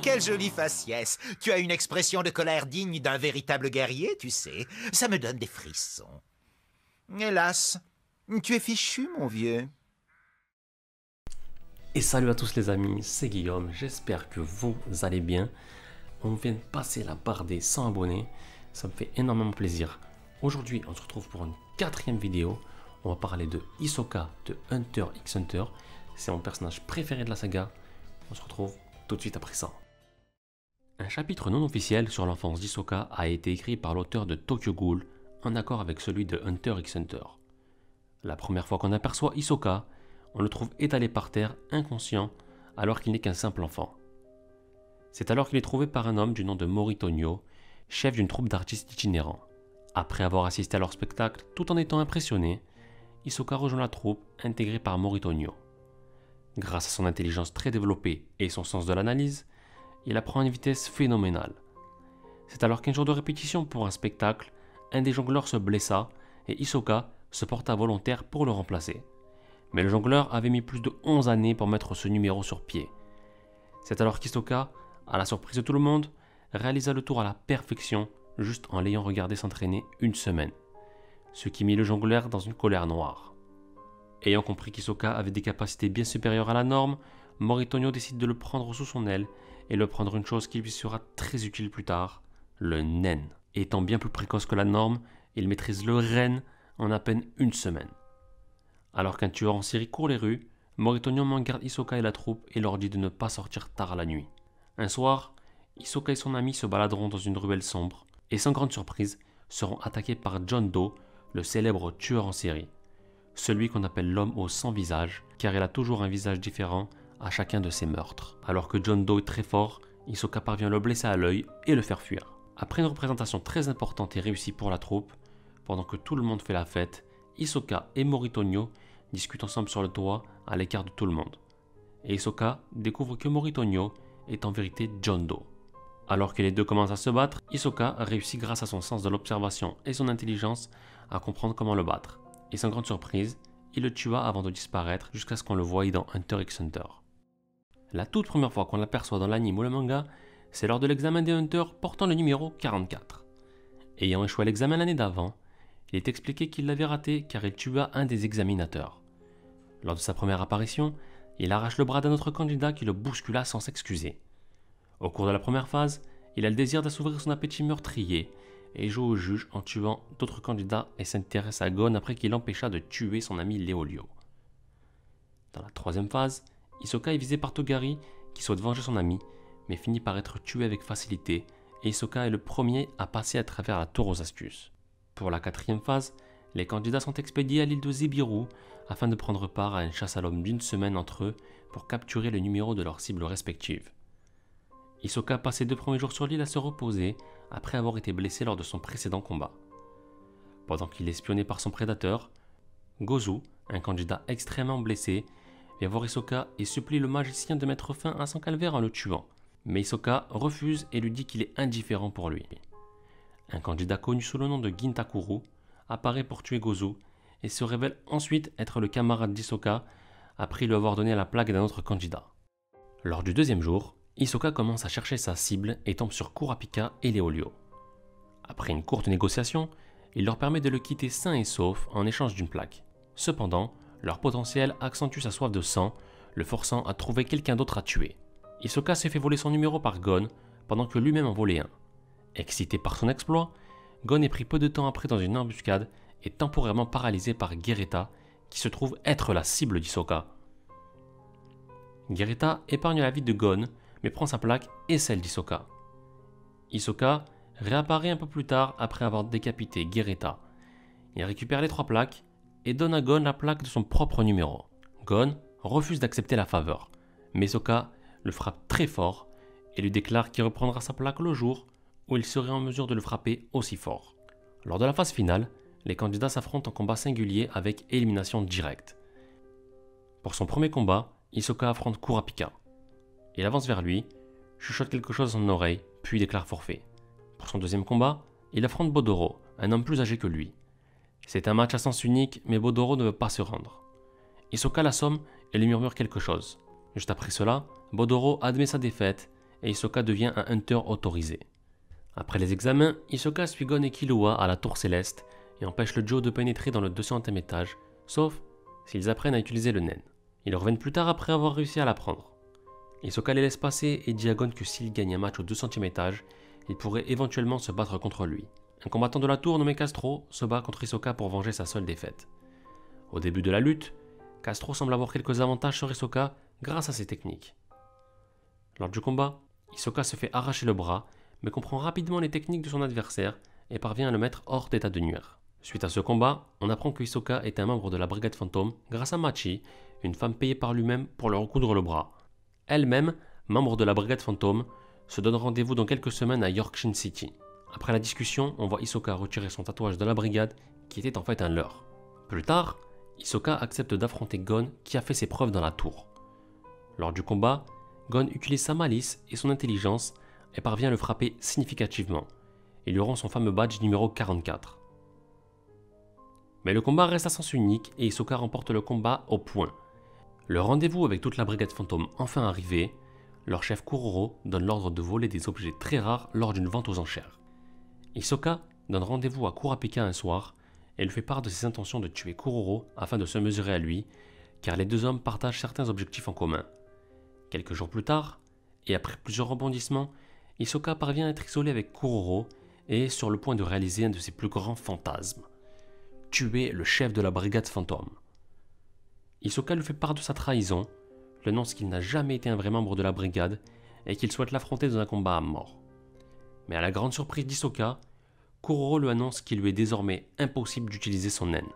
Quelle jolie faciès. Tu as une expression de colère digne d'un véritable guerrier, tu sais. Ça me donne des frissons. Hélas, tu es fichu, mon vieux. Et salut à tous les amis, c'est Guillaume, j'espère que vous allez bien. On vient de passer la barre des 100 abonnés, ça me fait énormément plaisir. Aujourd'hui, on se retrouve pour une 4e vidéo. On va parler de Hisoka de Hunter x Hunter. C'est mon personnage préféré de la saga. On se retrouve tout de suite après ça. Un chapitre non officiel sur l'enfance d'Hisoka a été écrit par l'auteur de Tokyo Ghoul, en accord avec celui de Hunter x Hunter. La première fois qu'on aperçoit Hisoka, on le trouve étalé par terre, inconscient, alors qu'il n'est qu'un simple enfant. C'est alors qu'il est trouvé par un homme du nom de Moritonyo, chef d'une troupe d'artistes itinérants. Après avoir assisté à leur spectacle tout en étant impressionné, Hisoka rejoint la troupe intégrée par Moritonyo. Grâce à son intelligence très développée et son sens de l'analyse, il apprend à une vitesse phénoménale. C'est alors qu'un jour de répétition pour un spectacle, un des jongleurs se blessa et Hisoka se porta volontaire pour le remplacer. Mais le jongleur avait mis plus de 11 années pour mettre ce numéro sur pied. C'est alors qu'Hisoka, à la surprise de tout le monde, réalisa le tour à la perfection juste en l'ayant regardé s'entraîner une semaine. Ce qui mit le jongleur dans une colère noire. Ayant compris qu'Hisoka avait des capacités bien supérieures à la norme, Moritonyo décide de le prendre sous son aile et de prendre une chose qui lui sera très utile plus tard, le nen. Étant bien plus précoce que la norme, il maîtrise le ren en à peine une semaine. Alors qu'un tueur en série court les rues, Moritonyo met en garde Hisoka et la troupe et leur dit de ne pas sortir tard la nuit. Un soir, Hisoka et son ami se baladeront dans une ruelle sombre et sans grande surprise seront attaqués par John Doe, le célèbre tueur en série. Celui qu'on appelle l'homme aux 100 visages, car il a toujours un visage différent à chacun de ses meurtres. Alors que John Doe est très fort, Hisoka parvient à le blesser à l'œil et le faire fuir. Après une représentation très importante et réussie pour la troupe, pendant que tout le monde fait la fête, Hisoka et Moritonyo discutent ensemble sur le toit à l'écart de tout le monde. Et Hisoka découvre que Moritonyo est en vérité John Doe. Alors que les deux commencent à se battre, Hisoka réussit grâce à son sens de l'observation et son intelligence à comprendre comment le battre. Et sans grande surprise, il le tua avant de disparaître jusqu'à ce qu'on le voie dans Hunter x Hunter. La toute première fois qu'on l'aperçoit dans l'anime ou le manga, c'est lors de l'examen des Hunters portant le numéro 44. Ayant échoué à l'examen l'année d'avant, il est expliqué qu'il l'avait raté car il tua un des examinateurs. Lors de sa première apparition, il arrache le bras d'un autre candidat qui le bouscula sans s'excuser. Au cours de la première phase, il a le désir d'assouvir son appétit meurtrier et joue au juge en tuant d'autres candidats et s'intéresse à Gon après qu'il empêcha de tuer son ami Léolio. Dans la troisième phase, Hisoka est visé par Togari qui souhaite venger son ami mais finit par être tué avec facilité et Hisoka est le premier à passer à travers la tour aux astuces. Pour la quatrième phase, les candidats sont expédiés à l'île de Zebiru afin de prendre part à une chasse à l'homme d'une semaine entre eux pour capturer le numéro de leurs cibles respectives. Hisoka passe ses 2 premiers jours sur l'île à se reposer après avoir été blessé lors de son précédent combat. Pendant qu'il est espionné par son prédateur, Gozu, un candidat extrêmement blessé, vient voir Hisoka et supplie le magicien de mettre fin à son calvaire en le tuant. Mais Hisoka refuse et lui dit qu'il est indifférent pour lui. Un candidat connu sous le nom de Gintakuru apparaît pour tuer Gozu et se révèle ensuite être le camarade d'Hisoka après lui avoir donné la plaque d'un autre candidat. Lors du 2e jour, Hisoka commence à chercher sa cible et tombe sur Kurapika et Léolio. Après une courte négociation, il leur permet de le quitter sain et sauf en échange d'une plaque. Cependant, leur potentiel accentue sa soif de sang, le forçant à trouver quelqu'un d'autre à tuer. Hisoka s'est fait voler son numéro par Gon pendant que lui-même en volait un. Excité par son exploit, Gon est pris peu de temps après dans une embuscade et temporairement paralysé par Gereta qui se trouve être la cible d'Hisoka. Gereta épargne la vie de Gon mais prend sa plaque et celle d'Hisoka. Hisoka réapparaît un peu plus tard après avoir décapité Gereta. Il récupère les 3 plaques et donne à Gon la plaque de son propre numéro. Gon refuse d'accepter la faveur, mais Hisoka le frappe très fort et lui déclare qu'il reprendra sa plaque le jour où il serait en mesure de le frapper aussi fort. Lors de la phase finale, les candidats s'affrontent en combat singulier avec élimination directe. Pour son premier combat, Hisoka affronte Kurapika. Il avance vers lui, chuchote quelque chose dans son oreille, puis déclare forfait. Pour son deuxième combat, il affronte Bodoro, un homme plus âgé que lui. C'est un match à sens unique, mais Bodoro ne veut pas se rendre. Hisoka l'assomme et lui murmure quelque chose. Juste après cela, Bodoro admet sa défaite et Hisoka devient un Hunter autorisé. Après les examens, Hisoka suit Gon et Killua à la Tour Céleste et empêche le Joe de pénétrer dans le 200e étage, sauf s'ils apprennent à utiliser le Nen. Ils reviennent plus tard après avoir réussi à l'apprendre. Hisoka les laisse passer et dit à Gon que s'il gagne un match au 200e étage, il pourrait éventuellement se battre contre lui. Un combattant de la tour nommé Castro se bat contre Hisoka pour venger sa seule défaite. Au début de la lutte, Castro semble avoir quelques avantages sur Hisoka grâce à ses techniques. Lors du combat, Hisoka se fait arracher le bras, mais comprend rapidement les techniques de son adversaire et parvient à le mettre hors d'état de nuire. Suite à ce combat, on apprend que Hisoka est un membre de la Brigade Fantôme grâce à Machi, une femme payée par lui-même pour leur recoudre le bras. Elle-même, membre de la Brigade Fantôme, se donne rendez-vous dans quelques semaines à Yorkshire City. Après la discussion, on voit Hisoka retirer son tatouage de la brigade qui était en fait un leurre. Plus tard, Hisoka accepte d'affronter Gon qui a fait ses preuves dans la tour. Lors du combat, Gon utilise sa malice et son intelligence et parvient à le frapper significativement. Il lui rend son fameux badge numéro 44. Mais le combat reste à sens unique et Hisoka remporte le combat au point. Le rendez-vous avec toute la brigade fantôme enfin arrivé, leur chef Kuroro donne l'ordre de voler des objets très rares lors d'une vente aux enchères. Hisoka donne rendez-vous à Kurapika un soir et lui fait part de ses intentions de tuer Kuroro afin de se mesurer à lui, car les deux hommes partagent certains objectifs en commun. Quelques jours plus tard, et après plusieurs rebondissements, Hisoka parvient à être isolé avec Kuroro et est sur le point de réaliser un de ses plus grands fantasmes. Tuer le chef de la brigade fantôme. Hisoka lui fait part de sa trahison, lui annonce qu'il n'a jamais été un vrai membre de la brigade et qu'il souhaite l'affronter dans un combat à mort. Mais à la grande surprise d'Hisoka, Kuroro lui annonce qu'il lui est désormais impossible d'utiliser son naine.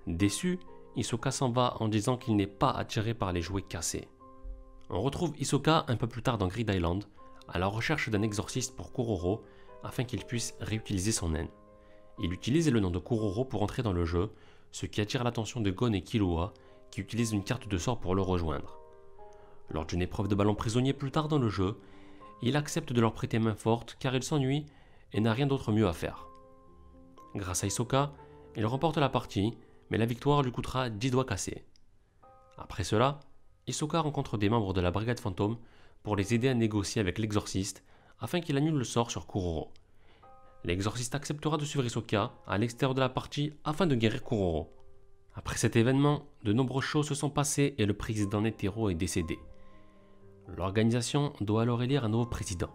Déçu, Hisoka s'en va en disant qu'il n'est pas attiré par les jouets cassés. On retrouve Hisoka un peu plus tard dans Grid Island, à la recherche d'un exorciste pour Kuroro afin qu'il puisse réutiliser son naine. Il utilise le nom de Kuroro pour entrer dans le jeu, ce qui attire l'attention de Gon et Killua, qui utilisent une carte de sort pour le rejoindre. Lors d'une épreuve de ballon prisonnier plus tard dans le jeu, il accepte de leur prêter main forte car il s'ennuie et n'a rien d'autre mieux à faire. Grâce à Hisoka, il remporte la partie, mais la victoire lui coûtera 10 doigts cassés. Après cela, Hisoka rencontre des membres de la brigade fantôme pour les aider à négocier avec l'exorciste afin qu'il annule le sort sur Kuroro. L'exorciste acceptera de suivre Hisoka à l'extérieur de la partie afin de guérir Kuroro. Après cet événement, de nombreuses choses se sont passées et le président Netero est décédé. L'organisation doit alors élire un nouveau président.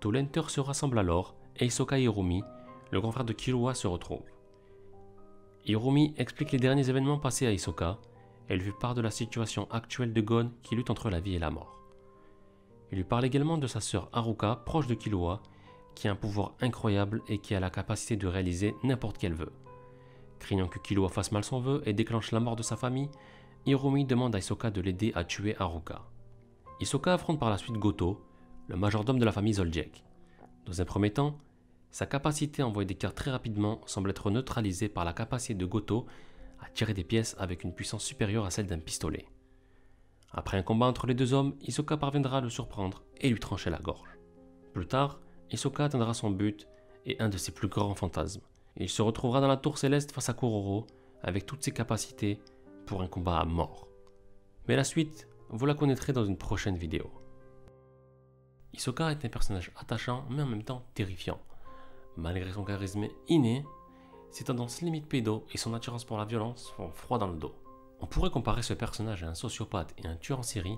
Tout l'Hunter se rassemble alors et Hisoka et Hirumi, le grand frère de Killua, se retrouvent. Hirumi explique les derniers événements passés à Hisoka et lui fait part de la situation actuelle de Gon qui lutte entre la vie et la mort. Il lui parle également de sa sœur Haruka, proche de Killua, qui a un pouvoir incroyable et qui a la capacité de réaliser n'importe quel vœu. Craignant que Killua fasse mal son vœu et déclenche la mort de sa famille, Hirumi demande à Hisoka de l'aider à tuer Haruka. Hisoka affronte par la suite Goto, le majordome de la famille Zoldyck. Dans un premier temps, sa capacité à envoyer des cartes très rapidement semble être neutralisée par la capacité de Goto à tirer des pièces avec une puissance supérieure à celle d'un pistolet. Après un combat entre les deux hommes, Hisoka parviendra à le surprendre et lui trancher la gorge. Plus tard, Hisoka atteindra son but et un de ses plus grands fantasmes. Il se retrouvera dans la tour céleste face à Kuroro avec toutes ses capacités pour un combat à mort. Mais la suite, vous la connaîtrez dans une prochaine vidéo. Hisoka est un personnage attachant mais en même temps terrifiant. Malgré son charisme inné, ses tendances limite pédo et son attirance pour la violence font froid dans le dos. On pourrait comparer ce personnage à un sociopathe et un tueur en série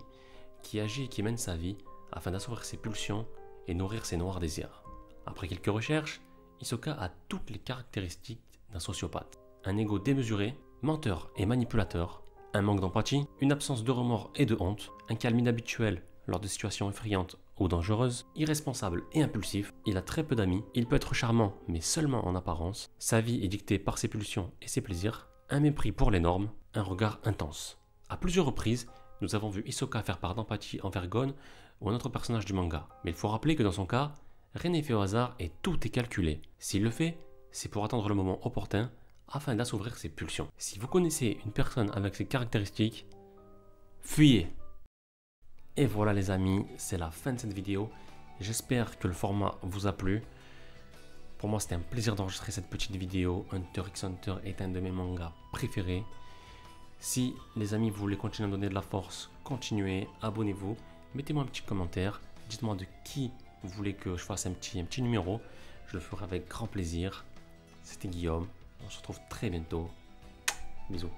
qui agit et qui mène sa vie afin d'assouvir ses pulsions et nourrir ses noirs désirs. Après quelques recherches, Hisoka a toutes les caractéristiques d'un sociopathe. Un ego démesuré, menteur et manipulateur, un manque d'empathie, une absence de remords et de honte, un calme inhabituel lors de situations effrayantes ou dangereuses, irresponsable et impulsif, il a très peu d'amis, il peut être charmant mais seulement en apparence, sa vie est dictée par ses pulsions et ses plaisirs, un mépris pour les normes, un regard intense. À plusieurs reprises, nous avons vu Hisoka faire part d'empathie envers Gon ou un autre personnage du manga, mais il faut rappeler que dans son cas, rien n'est fait au hasard et tout est calculé. S'il le fait, c'est pour attendre le moment opportun afin d'assouvir ses pulsions. Si vous connaissez une personne avec ces caractéristiques, fuyez! Et voilà les amis, c'est la fin de cette vidéo. J'espère que le format vous a plu. Pour moi c'était un plaisir d'enregistrer cette petite vidéo. Hunter x Hunter est un de mes mangas préférés. Si les amis vous voulez continuer à donner de la force, continuez, abonnez-vous, mettez-moi un petit commentaire, dites-moi de qui vous voulez que je fasse un petit numéro. Je le ferai avec grand plaisir. C'était Guillaume, on se retrouve très bientôt. Bisous.